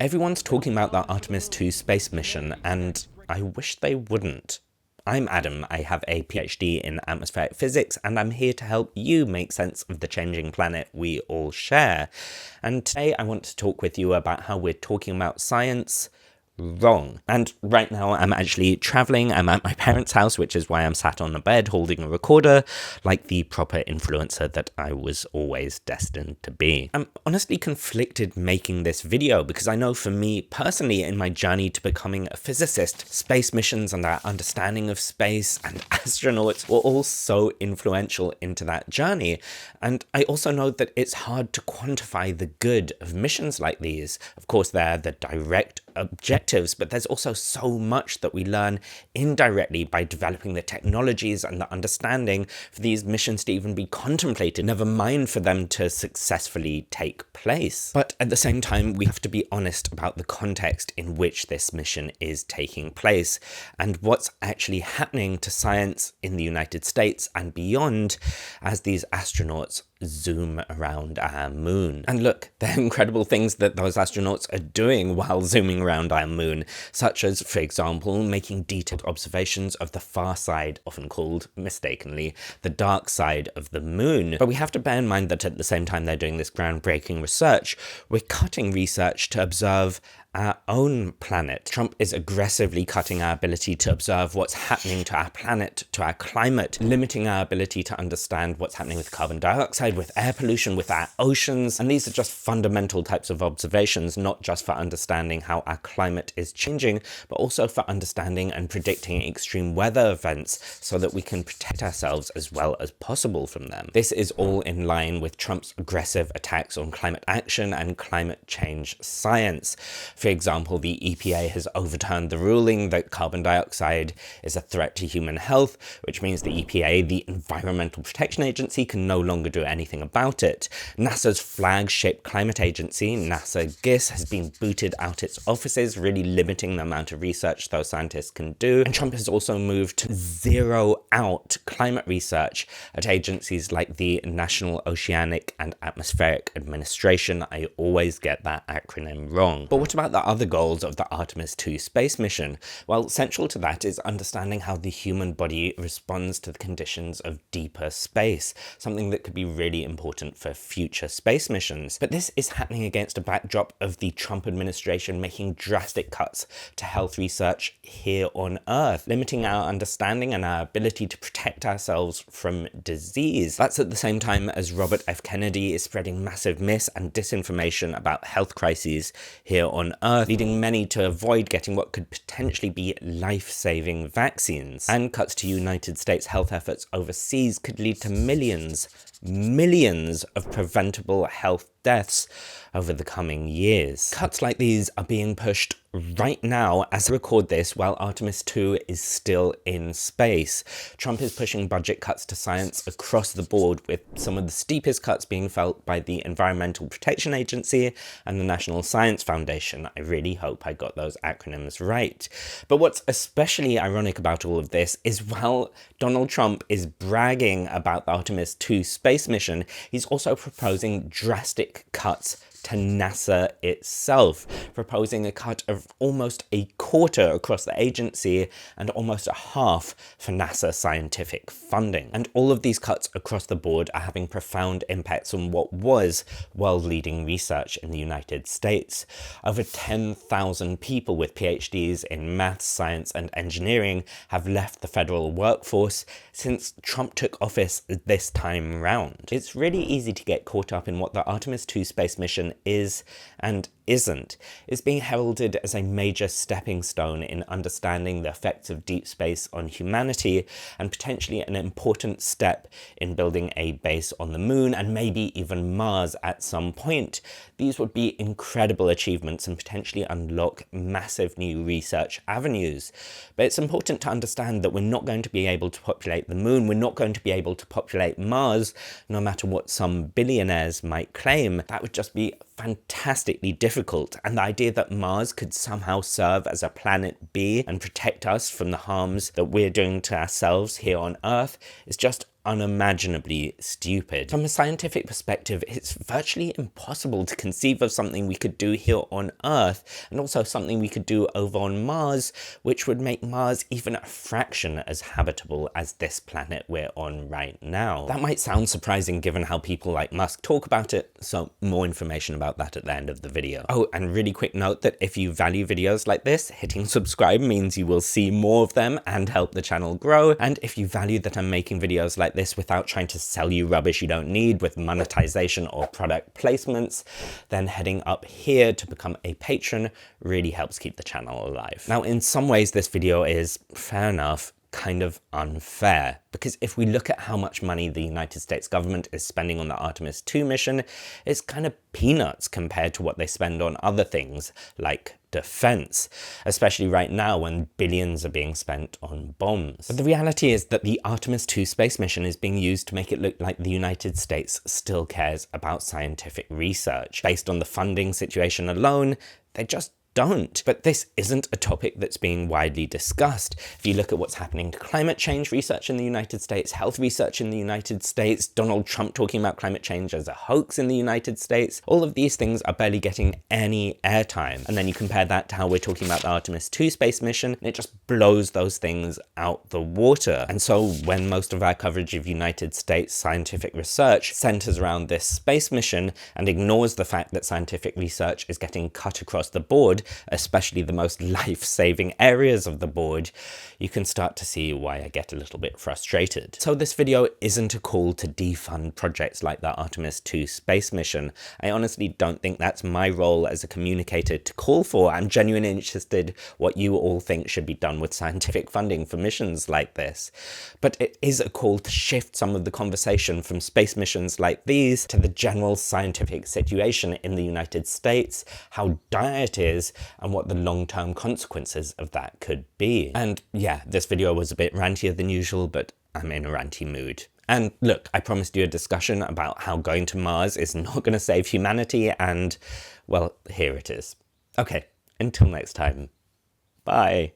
Everyone's talking about the Artemis II space mission, and I wish they wouldn't. I'm Adam, I have a PhD in atmospheric physics, and I'm here to help you make sense of the changing planet we all share. And today I want to talk with you about how we're talking about science wrong. And right now I'm actually traveling. I'm at my parents' house, which is why I'm sat on a bed holding a recorder, like the proper influencer that I was always destined to be. I'm honestly conflicted making this video because I know for me personally, in my journey to becoming a physicist, space missions and our understanding of space and astronauts were all so influential into that journey. And I also know that it's hard to quantify the good of missions like these. Of course, they're the direct objectives, but there's also so much that we learn indirectly by developing the technologies and the understanding for these missions to even be contemplated, never mind for them to successfully take place. But at the same time, we have to be honest about the context in which this mission is taking place and what's actually happening to science in the United States and beyond as these astronauts zoom around our moon. And look, there are incredible things that those astronauts are doing while zooming around our moon, such as, for example, making detailed observations of the far side, often called, mistakenly, the dark side of the moon. But we have to bear in mind that at the same time they're doing this groundbreaking research, we're cutting research to observe our own planet. Trump is aggressively cutting our ability to observe what's happening to our planet, to our climate, limiting our ability to understand what's happening with carbon dioxide, with air pollution, with our oceans. And these are just fundamental types of observations, not just for understanding how our climate is changing, but also for understanding and predicting extreme weather events so that we can protect ourselves as well as possible from them. This is all in line with Trump's aggressive attacks on climate action and climate change science. For example, the EPA has overturned the ruling that carbon dioxide is a threat to human health, which means the EPA, the Environmental Protection Agency, can no longer do anything about it. NASA's flagship climate agency, NASA GISS, has been booted out its offices, really limiting the amount of research those scientists can do. And Trump has also moved to zero out climate research at agencies like the National Oceanic and Atmospheric Administration. I always get that acronym wrong. But what about the other goals of the Artemis II space mission? Well, central to that is understanding how the human body responds to the conditions of deeper space, something that could be really important for future space missions. But this is happening against a backdrop of the Trump administration making drastic cuts to health research here on Earth, limiting our understanding and our ability to protect ourselves from disease. That's at the same time as Robert F. Kennedy is spreading massive myths and disinformation about health crises here on Earth, leading many to avoid getting what could potentially be life-saving vaccines. And cuts to United States health efforts overseas could lead to millions of preventable health deaths over the coming years. Cuts like these are being pushed right now as I record this while Artemis II is still in space. Trump is pushing budget cuts to science across the board, with some of the steepest cuts being felt by the Environmental Protection Agency and the National Science Foundation. I really hope I got those acronyms right. But what's especially ironic about all of this is while Donald Trump is bragging about the Artemis II space mission, he's also proposing drastic cuts to NASA itself, proposing a cut of almost a quarter across the agency and almost a half for NASA scientific funding. And all of these cuts across the board are having profound impacts on what was world-leading research in the United States. Over 10,000 people with PhDs in maths, science, and engineering have left the federal workforce since Trump took office this time round. It's really easy to get caught up in what the Artemis II space mission is and isn't. It's being heralded as a major stepping stone in understanding the effects of deep space on humanity, and potentially an important step in building a base on the moon and maybe even Mars at some point. These would be incredible achievements and potentially unlock massive new research avenues. But it's important to understand that we're not going to be able to populate the moon, we're not going to be able to populate Mars, no matter what some billionaires might claim. That would just be fantastically difficult, and the idea that Mars could somehow serve as a planet B and protect us from the harms that we're doing to ourselves here on Earth is just unimaginably stupid. From a scientific perspective, it's virtually impossible to conceive of something we could do here on Earth, and also something we could do over on Mars, which would make Mars even a fraction as habitable as this planet we're on right now. That might sound surprising given how people like Musk talk about it, so more information about that at the end of the video. Oh, and really quick note that if you value videos like this, hitting subscribe means you will see more of them and help the channel grow. And if you value that I'm making videos like this without trying to sell you rubbish you don't need with monetization or product placements, then heading up here to become a patron really helps keep the channel alive. Now, in some ways, this video is, fair enough, kind of unfair, because if we look at how much money the United States government is spending on the Artemis II mission, it's kind of peanuts compared to what they spend on other things like defense, especially right now when billions are being spent on bombs. But the reality is that the Artemis II space mission is being used to make it look like the United States still cares about scientific research. Based on the funding situation alone, they just don't. But this isn't a topic that's being widely discussed. If you look at what's happening to climate change research in the United States, health research in the United States, Donald Trump talking about climate change as a hoax in the United States, all of these things are barely getting any airtime. And then you compare that to how we're talking about the Artemis II space mission, and it just blows those things out the water. And so when most of our coverage of United States scientific research centers around this space mission and ignores the fact that scientific research is getting cut across the board, especially the most life-saving areas of the board, you can start to see why I get a little bit frustrated. So this video isn't a call to defund projects like the Artemis II space mission. I honestly don't think that's my role as a communicator to call for. I'm genuinely interested what you all think should be done with scientific funding for missions like this. But it is a call to shift some of the conversation from space missions like these to the general scientific situation in the United States, how dire it is, and what the long-term consequences of that could be. And yeah, this video was a bit rantier than usual, but I'm in a ranty mood. And look, I promised you a discussion about how going to Mars is not going to save humanity, and well, here it is. Okay, until next time, bye.